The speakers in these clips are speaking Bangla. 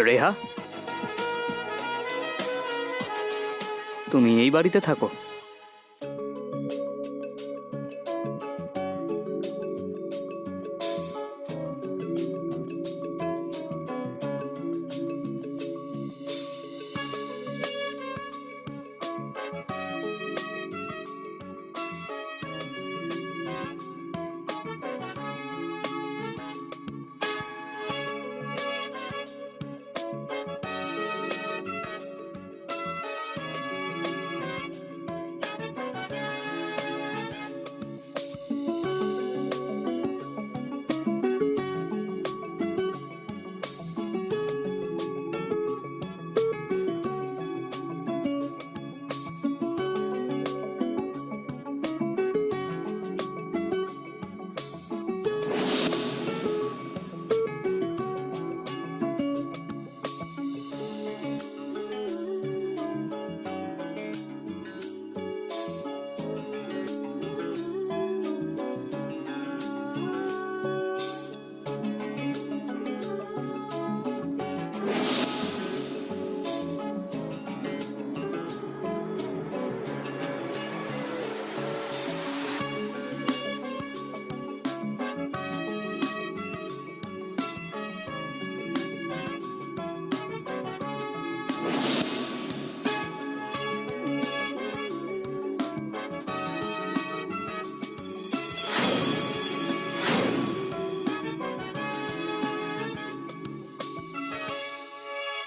রেহা, তুমি এই বাড়িতে থাকো?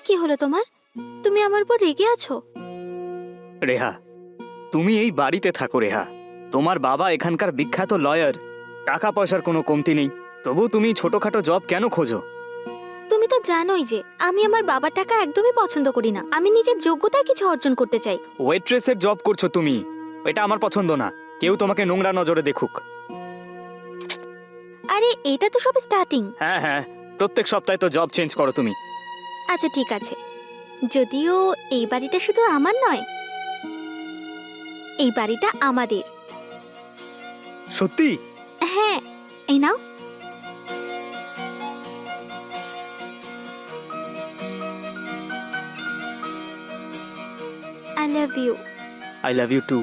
কি হলো তোমার? তুমি আমার উপর রেগে আছো? রেহা, তুমি এই বাড়িতে থাকো। রেহা, তোমার বাবা এখানকার বিখ্যাত লয়ার, টাকা পয়সার কোনো কমতি নেই, তবু তুমি ছোটখাটো জব কেন খোঁজো? তুমি তো জানোই যে আমি আমার বাবার টাকা একদমই পছন্দ করি না। আমি নিজের যোগ্যতায় কিছু অর্জন করতে চাই। ওয়েট্রেসের জব করছো তুমি, এটা আমার পছন্দ না। কেউ তোমাকে নোংরা নজরে দেখুক। আরে এটা তো সব স্টার্টিং। হ্যাঁ হ্যাঁ, প্রত্যেক সপ্তাহে তো জব চেঞ্জ করো তুমি। আচ্ছা ঠিক আছে, যদিও এই বাড়িটা শুধু আমার নয়, এই বাড়িটা আমাদের। সত্যি? হ্যাঁ, এই নাও। I love you. I love you too.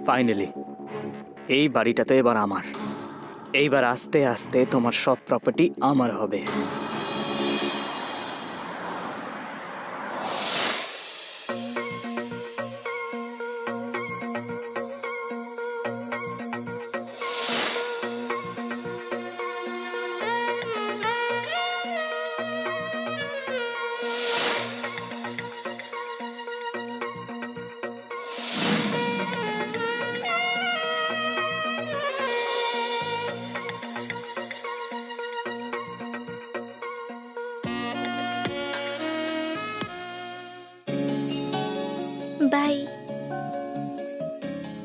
Finally এই বাড়িটা তো এবার আমার। এইবার আস্তে আস্তে তোমার সব প্রপার্টি আমার হবে। বাই।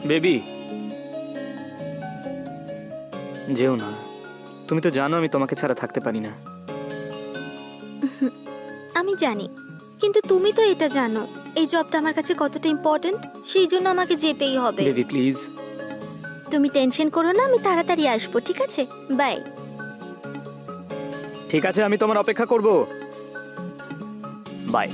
বেবি, যেও না। তুমি তো জানো আমি তোমাকে ছাড়া থাকতে পারি না। আমি জানি, কিন্তু তুমি তো এটা জানো এই জবটা আমার কাছে কতটা ইম্পর্ট্যান্ট। সেই জন্য আমাকে যেতেই হবে। Baby please. তুমি টেনশন করো না, আমি তাড়াতাড়ি আসবো, ঠিক আছে? বাই। ঠিক আছে, আমি তোমার অপেক্ষা করব। বাই।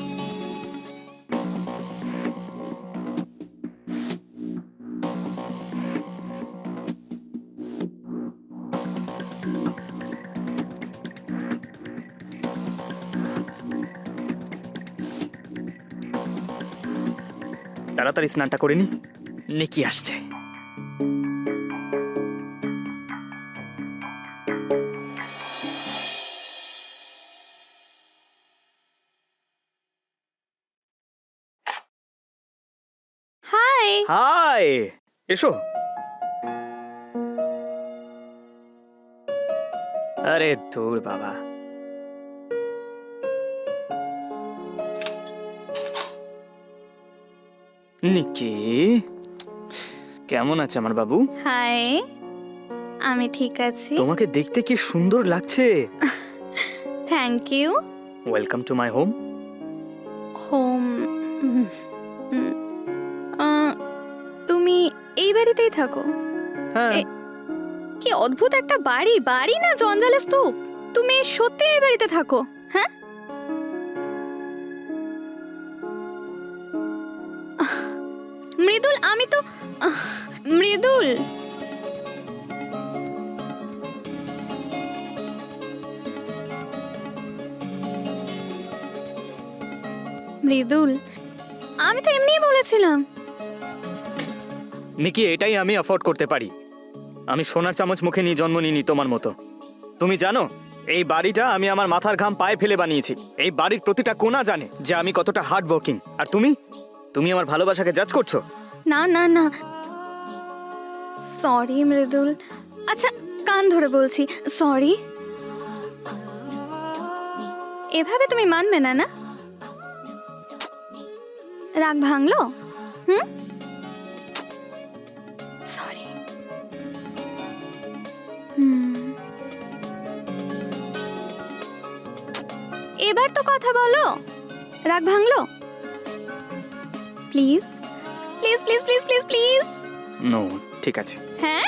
তাড়াতাড়ি স্নানটা করে নি, নেকি আসছে। হাই। হাই, এসো। আরে ধুর বাবা, নিকি কেমন আছে আমার বাবু? হাই, আমি ঠিক আছি। তোমাকে দেখতে কি সুন্দর লাগছে। Thank you. Welcome to my home. Home? তুমি এই বাড়িতেই থাকো? হ্যাঁ। কি অদ্ভুত একটা বাড়ি, বাড়ি না জঞ্জালের স্তূপ। তুমি সত্যি এই বাড়িতে থাকো? হ্যাঁ, মৃদুল, আমি তো মৃদুল, মৃদুল, আমি তো এমনিই বলেছিলাম। নিকি, এটাই আমি অ্যাফোর্ড করতে পারি। আমি সোনার চামচ মুখে নিয়ে জন্ম নিইনি তোমার মতো। তুমি জানো, এই বাড়িটা আমি আমার মাথার ঘাম পায়ে ফেলে বানিয়েছি। এই বাড়ির প্রতিটা কোণা জানে যে আমি কতটা হার্ড ওয়ার্কিং। আর তুমি আমার ভালোবাসাকে জাজ করছো। না না না, সরি মৃদুল। আচ্ছা, কান ধরে বলছি সরি। এভাবে তুমি মানবে না, না? রাগ ভাঙলো? হুম, সরি। এবার তো কথা বলো। রাগ ভাঙলো? Please please please please please please. No, ঠিক আছে। হ্যাঁ,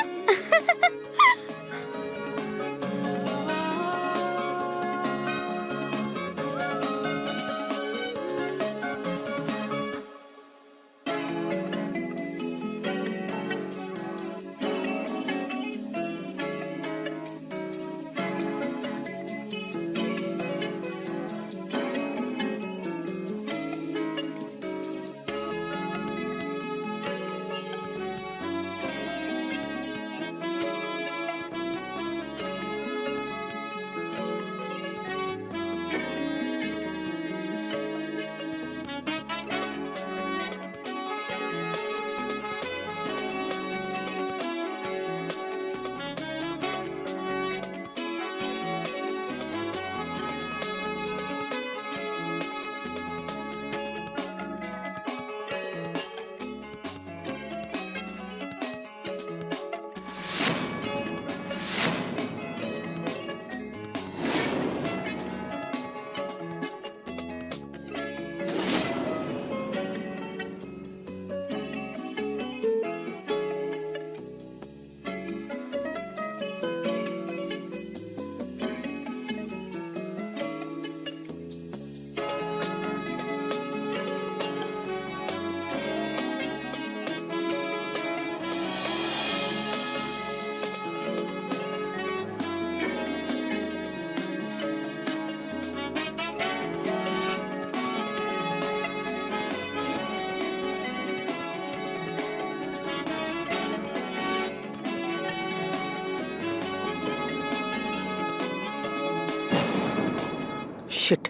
শিট,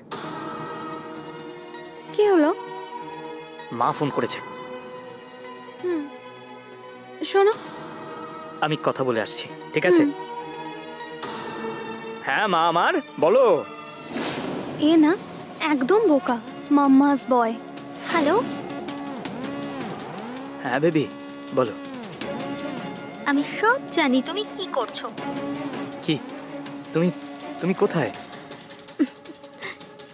কি হলো? মা ফোন করেছে। শোনো, আমি কথা বলে আসছি, ঠিক আছে? হুম। হ্যাঁ মা আমার, বলো। এ না একদম বোকা, মাম্মাস বয়। হ্যালো, হ্যাঁ বেবি, বলো। আমি সব জানি তুমি কি করছো। কি? তুমি তুমি কোথায়?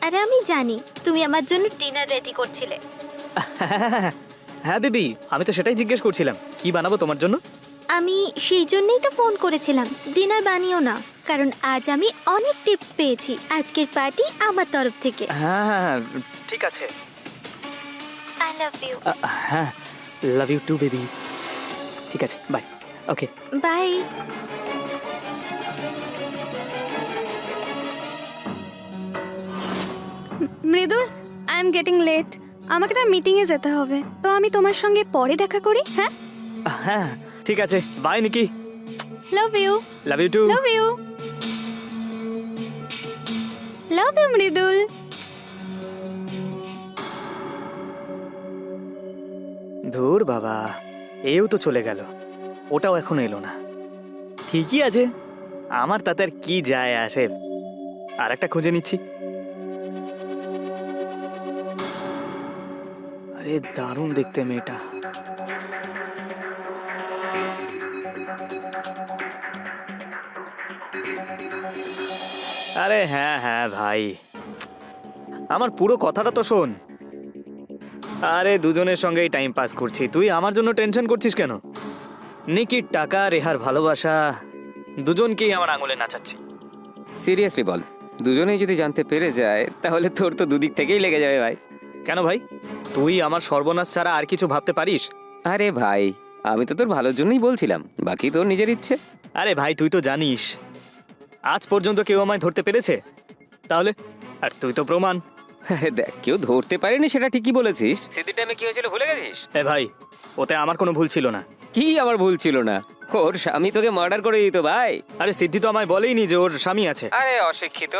আরে আমি জানি তুমি আমার জন্য ডিনার রেডি করছিলে। হ্যাঁ বেবি, আমি তো সেটাই জিজ্ঞেস করছিলাম, কি বানাবো তোমার জন্য। আমি সেই জন্যই তো ফোন করেছিলাম, ডিনার বানিও না, কারণ আজ আমি অনেক টিপস পেয়েছি। আজকের পার্টি আমার তরফ থেকে। হ্যাঁ ঠিক আছে। I love you. হ্যাঁ, লাভ ইউ টু বেবি। ঠিক আছে, bye. Okay, bye. Mridul, I am getting late. আমাকে না মিটিংয়ে যেতে হবে, তো আমি তোমার সঙ্গে পরে দেখা করি। হ্যাঁ, হ্যাঁ ঠিক আছে, bye Niki. Love you. Love you too. Love you. Love you Mridul. ধুর বাবা, এও তো চলে গেল, ওটাও এখনো এলো না। ঠিকই আছে, আমার তাতে আর কি যায় আসে। আর একটা খুঁজে নিচ্ছি। আরে দারুণ দেখতে মেয়েটা। আরে হ্যাঁ হ্যাঁ ভাই, আমার পুরো কথাটা তো শোন। আরে দুজনের সঙ্গেই টাইম পাস করছি, তুই আমার জন্য টেনশন করছিস কেন? নিকির টাকা, রেহার ভালোবাসা দুজনকেই আমার আঙুলে নাচাচ্ছি। সিরিয়াসলি বল, দুজনেই যদি জানতে পেরে যায় তাহলে তোর তো দুদিক থেকেই লেগে যাবে ভাই। কেন ভাই, তুই আমার সর্বনাশ ছাড়া আর কিছু ভাবতে পারিস? আরে ভাই, আমি তো তোর ভালোর জন্যই বলছিলাম, বাকি তোর নিজের ইচ্ছে। আরে ভাই, তুই তো জানিস আজ পর্যন্ত কেউ আমায় ধরতে পেরেছে, তাহলে আর তুই তো প্রমাণ। আরে দেখ, কেউ ধরতে পারেনি সেটা ঠিকই বলেছিস। সিদ্ধির টাইমে কি হয়েছিল ভুলে গেছিস? এ ভাই, ওতে আমার কোনো ভুল ছিল না। কি আমার ভুল ছিল না? ওর স্বামী তোকে মার্ডার করে দিত ভাই। আরে সিদ্ধি তো আমায় বলেইনি যে ওর স্বামী আছে। আরে অশিক্ষিত,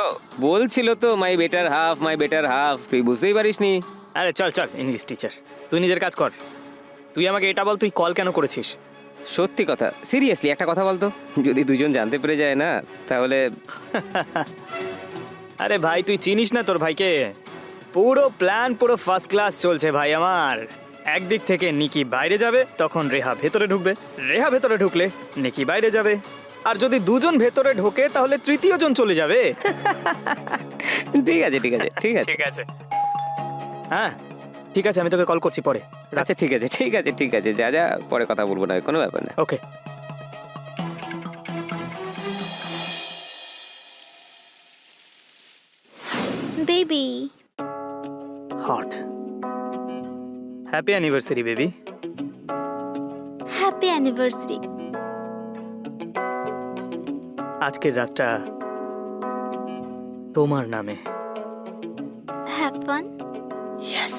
বলছিল তো my better half, my better half, তুই বুঝতেই পারিসনি। আরে চল চল, ইংলিশ টিচার, তুই নিজের কাজ কর। তুই আমাকে এটা বল, তুই কল কেন করেছিস? সত্যি কথা, সিরিয়াসলি একটা কথা বলতো, যদি দুজন জানতে পেরে যায় না তাহলে। আরে ভাই, তুই চিনিস না তোর ভাইকে। পুরো প্ল্যান পুরো ফার্স্ট ক্লাস চলছে ভাই আমার। একদিক থেকে নিকি বাইরে যাবে, তখন রেহা ভেতরে ঢুকবে। রেহা ভেতরে ঢুকলে নিকি বাইরে যাবে। আর যদি দুজন ভেতরে ঢোকে তাহলে তৃতীয় জন চলে যাবে। ঠিক আছে ঠিক আছে ঠিক আছে ঠিক আছে, হ্যাঁ ঠিক আছে, আমি তোকে কল করছি পরে। আচ্ছা ঠিক আছে ঠিক আছে ঠিক আছে, যা যা, পরে কথা বলবো না, কোনো ব্যাপার না। Okay. Baby, hot. Happy anniversary baby. Happy anniversary. আজকের রাতটা তোমার নামে। Have fun. Yes.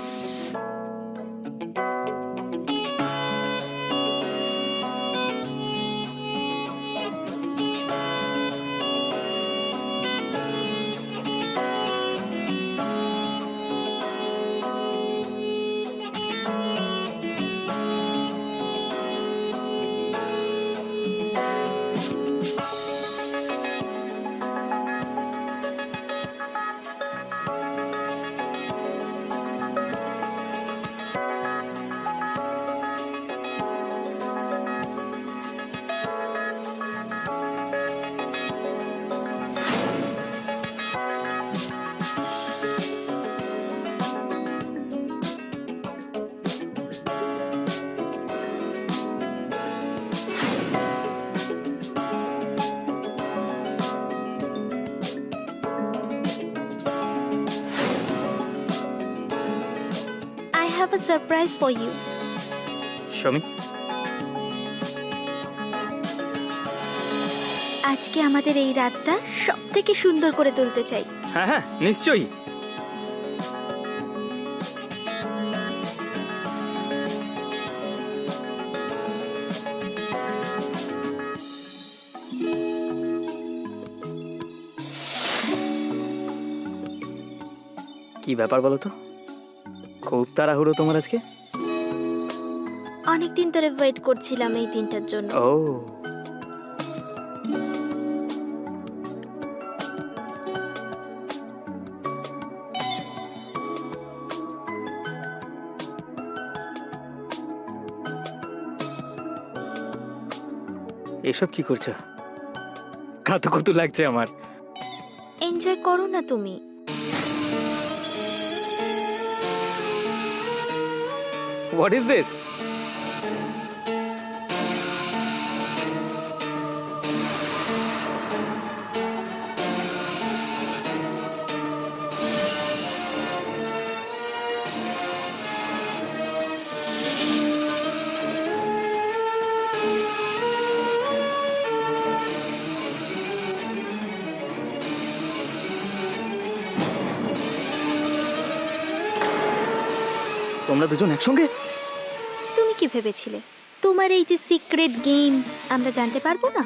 I have a surprise for you. Shomi, আজকে আমাদের এই রাতটা সব থেকে সুন্দর করে তুলতে চাই। হ্যাঁ হ্যাঁ নিশ্চয়ই। কি ব্যাপার বলো তো, খুব তাড়াহুড়ো তোমার আজকে? অনেকদিন ধরে ওয়েট করছিলাম এই দিনটার জন্য। ও, এসব কি করছো? কাতুকুতু লাগছে আমার। এনজয় করো না তুমি। What is this? তোমরা দুজন একসঙ্গে? তুমি কি ভেবেছিলে তোমার এই যে সিক্রেট গেম আমরা জানতে পারবো না?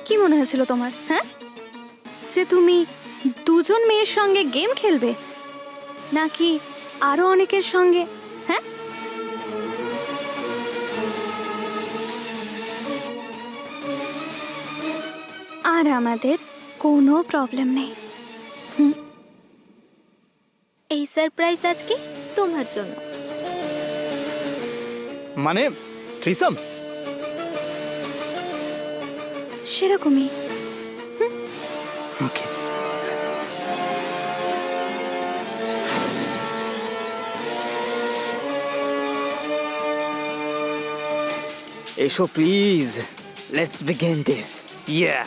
কি মনে হয়েছিল তোমার, হ্যাঁ, যে তুমি দুজন মেয়ের সঙ্গে গেম খেলবে, নাকি আরো অনেকের সঙ্গে? হ্যাঁ, আর আমাদের কোনো প্রবলেম নেই। এই সারপ্রাইজ আজকে তোমার জন্য। মানে থ্রিসাম? সেরকমই। ওকে। এসো please, Let's begin this. Yeah.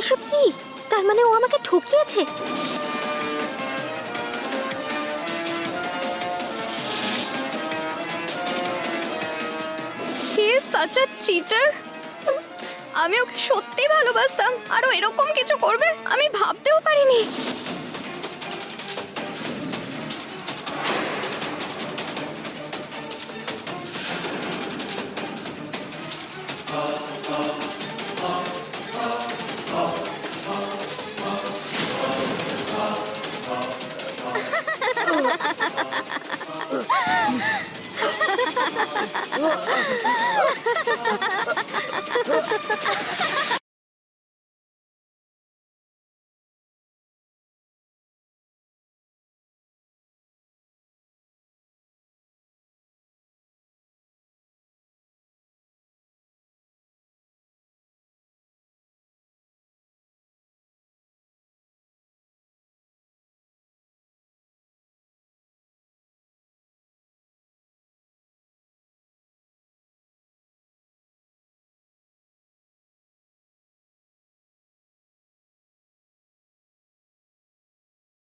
এসব কি? তার মানে ও আমাকে ঠকিয়েছে। He is such a cheater. আমি ওকে সত্যি ভালোবাসতাম আর ও এরকম কিছু করবে আমি ভাবতেও পারিনি।